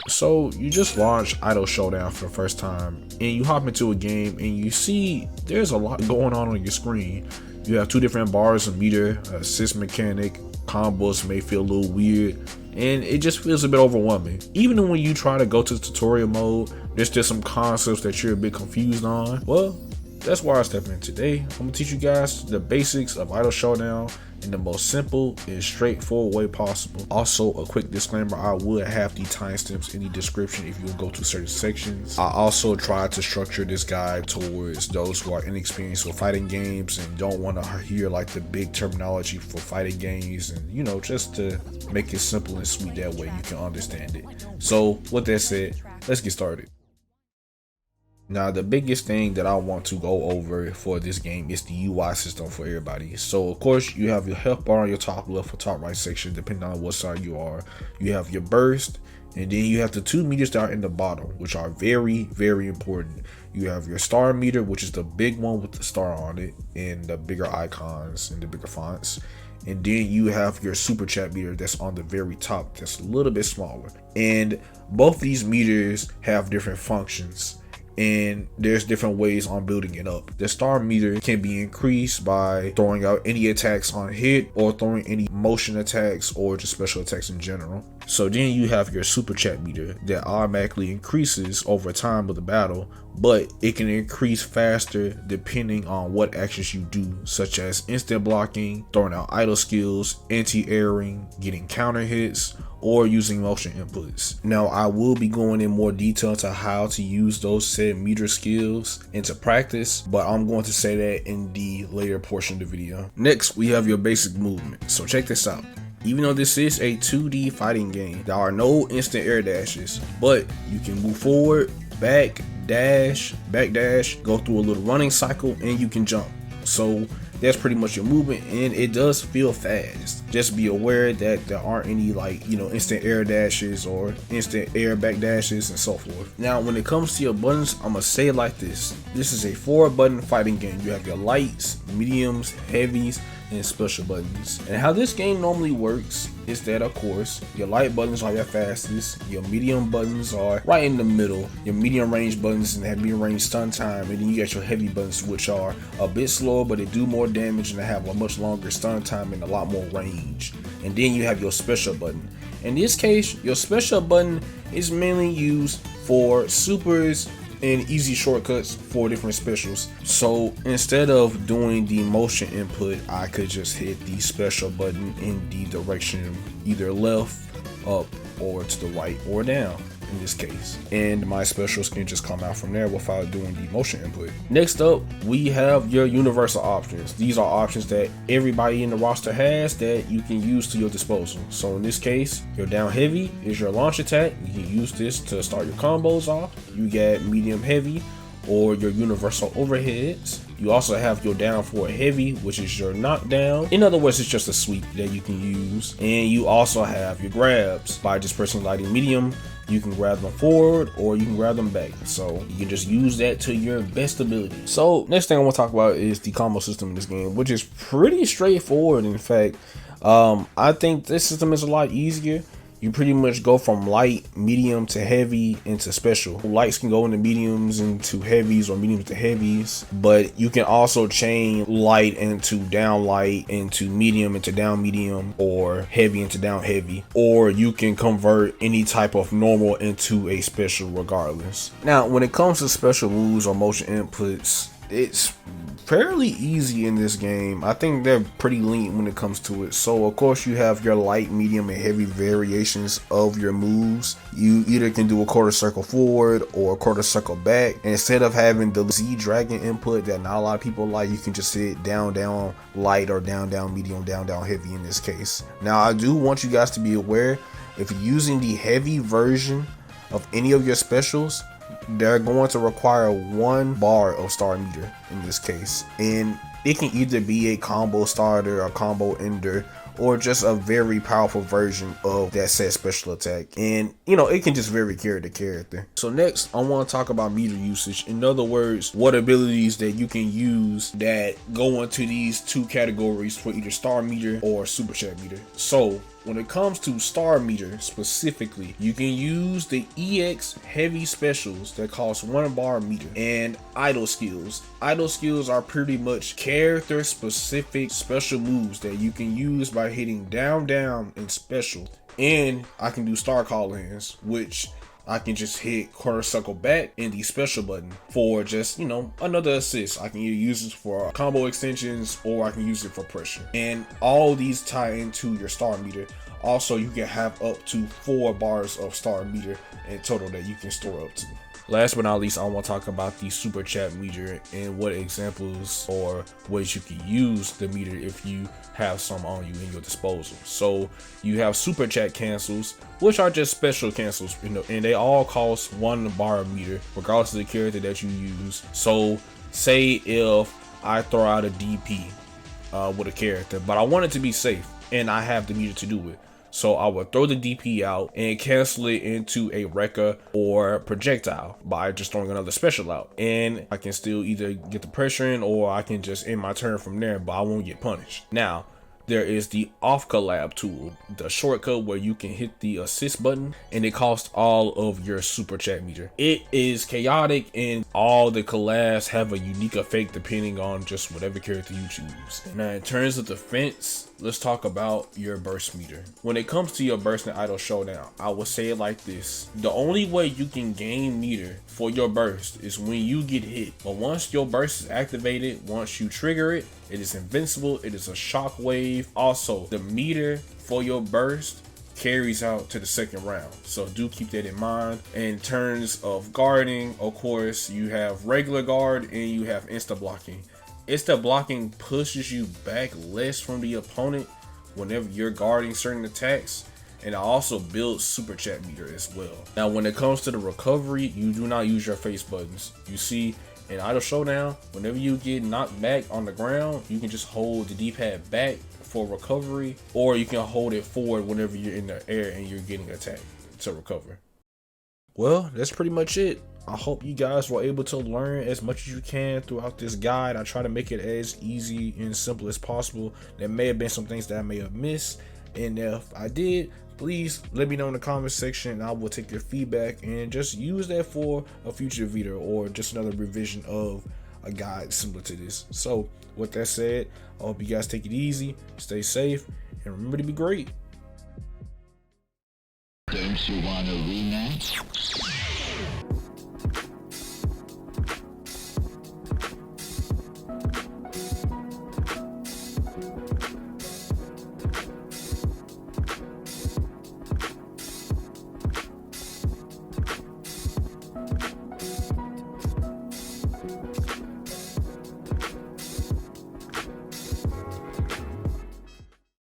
So you just launched Idle Showdown for the first time, and you hop into a game and you see there's a lot going on your screen. You have two different bars of meter, assist mechanic, combos may feel a little weird, and it just feels a bit overwhelming. Even when you try to go to the tutorial mode, there's still some concepts that you're a bit confused on. Well, that's why I step in today. I'm gonna teach you guys the basics of Idle Showdown in the most simple and straightforward way possible. Also, a quick disclaimer, I would have the timestamps in the description if you go to certain sections. I also try to structure this guide towards those who are inexperienced with fighting games and don't want to hear like the big terminology for fighting games, and you know, just to make it simple and sweet, that way you can understand it. So with that said, let's get started. Now, the biggest thing that I want to go over for this game is the UI system for everybody. So of course you have your health bar on your top left or top right section, depending on what side you are. You have your burst, and then you have the 2 meters that are in the bottom, which are very, very important. You have your star meter, which is the big one with the star on it and the bigger icons and the bigger fonts. And then you have your super chat meter that's on the very top, that's a little bit smaller. And both these meters have different functions, and there's different ways on building it up. The star meter can be increased by throwing out any attacks on hit, or throwing any motion attacks, or just special attacks in general. So then you have your super chat meter that automatically increases over time of the battle, but it can increase faster depending on what actions you do, such as instant blocking, throwing out idle skills, anti-airing, getting counter hits, or using motion inputs. Now, I will be going in more detail into how to use those said meter skills into practice, but I'm going to say that in the later portion of the video. Next, we have your basic movement. So check this out. Even though this is a 2D fighting game, there are no instant air dashes, but you can move forward, back dash, go through a little running cycle, and you can jump. So that's pretty much your movement, and it does feel fast. Just be aware that there aren't any, like, you know, instant air dashes or instant air back dashes and so forth. Now, when it comes to your buttons, I'm gonna say it like this. This is a 4-button fighting game. You have your lights, mediums, heavies, and special buttons. And how this game normally works is that, of course, your light buttons are your fastest, your medium buttons are right in the middle, your medium range buttons and have medium range stun time, and then you got your heavy buttons, which are a bit slower, but they do more damage and they have a much longer stun time and a lot more range. And then you have your special button. In this case, your special button is mainly used for supers and easy shortcuts for different specials. So instead of doing the motion input, I could just hit the special button in the direction either left, up, or to the right or down in this case, and my specials can just come out from there without doing the motion input. Next up, we have your universal options. These are options that everybody in the roster has that you can use to your disposal. So in this case, your down heavy is your launch attack. You can use this to start your combos off. You get medium heavy or your universal overheads. You also have your down forward heavy, which is your knockdown. In other words, it's just a sweep that you can use. And you also have your grabs. By just pressing lighting medium, you can grab them forward or you can grab them back. So you can just use that to your best ability. So next thing I want to talk about is the combo system in this game, which is pretty straightforward. In fact, I think this system is a lot easier. You pretty much go from light, medium to heavy into special. Lights can go into mediums into heavies, or mediums to heavies, but you can also chain light into down light, into medium into down medium, or heavy into down heavy, or you can convert any type of normal into a special regardless. Now, when it comes to special moves or motion inputs, it's fairly easy in this game. I think they're pretty lenient when it comes to it. So of course you have your light, medium, and heavy variations of your moves. You either can do a quarter circle forward or a quarter circle back. And instead of having the Z dragon input that not a lot of people like, you can just hit down down light or down down medium, down down heavy in this case. Now I do want you guys to be aware, if you're using the heavy version of any of your specials, they're going to require 1 bar of star meter in this case, and it can either be a combo starter, a combo ender, or just a very powerful version of that set special attack. And you know, it can just vary character to character. So next, I want to talk about meter usage. In other words, what abilities that you can use that go into these 2 categories for either star meter or super chat meter. So when it comes to star meter specifically, you can use the EX heavy specials that cost 1 bar meter and idle skills. Idle skills are pretty much character specific special moves that you can use by hitting down and special. And I can do star call-ins, which I can just hit quarter circle back in the special button for just, you know, another assist. I can either use it for combo extensions or I can use it for pressure. And all these tie into your star meter. Also, you can have up to 4 bars of star meter in total that you can store up to. Last but not least, I want to talk about the super chat meter and what examples or ways you can use the meter if you have some on you in your disposal. So you have super chat cancels, which are just special cancels, you know, and they all cost 1 bar meter regardless of the character that you use. So say if I throw out a DP with a character, but I want it to be safe and I have the meter to do it. So I would throw the DP out and cancel it into a Rekka or projectile by just throwing another special out. And I can still either get the pressure in or I can just end my turn from there, but I won't get punished. Now, there is the off collab tool, the shortcut where you can hit the assist button and it costs all of your super chat meter. It is chaotic and all the collabs have a unique effect depending on just whatever character you choose. Now in terms of defense, let's talk about your burst meter. When it comes to your burst and idle showdown, I will say it like this: the only way you can gain meter for your burst is when you get hit. But once your burst is activated, once you trigger it, it is invincible. It is a shockwave. Also, the meter for your burst carries out to the second round, so do keep that in mind. In terms of guarding, of course, you have regular guard and you have insta blocking. Insta blocking pushes you back less from the opponent whenever you're guarding certain attacks, and it also builds super chat meter as well. Now when it comes to the recovery, you do not use your face buttons. You see, in idle showdown, whenever you get knocked back on the ground, you can just hold the D-pad back for recovery, or you can hold it forward whenever you're in the air and you're getting attacked to recover. Well, that's pretty much it. I hope you guys were able to learn as much as you can throughout this guide. I try to make it as easy and simple as possible. There may have been some things that I may have missed, and if I did, please let me know in the comment section and I will take your feedback and just use that for a future video or just another revision of a guide similar to this. So with that said, I hope you guys take it easy, stay safe, and remember to be great. Don't you want a rematch?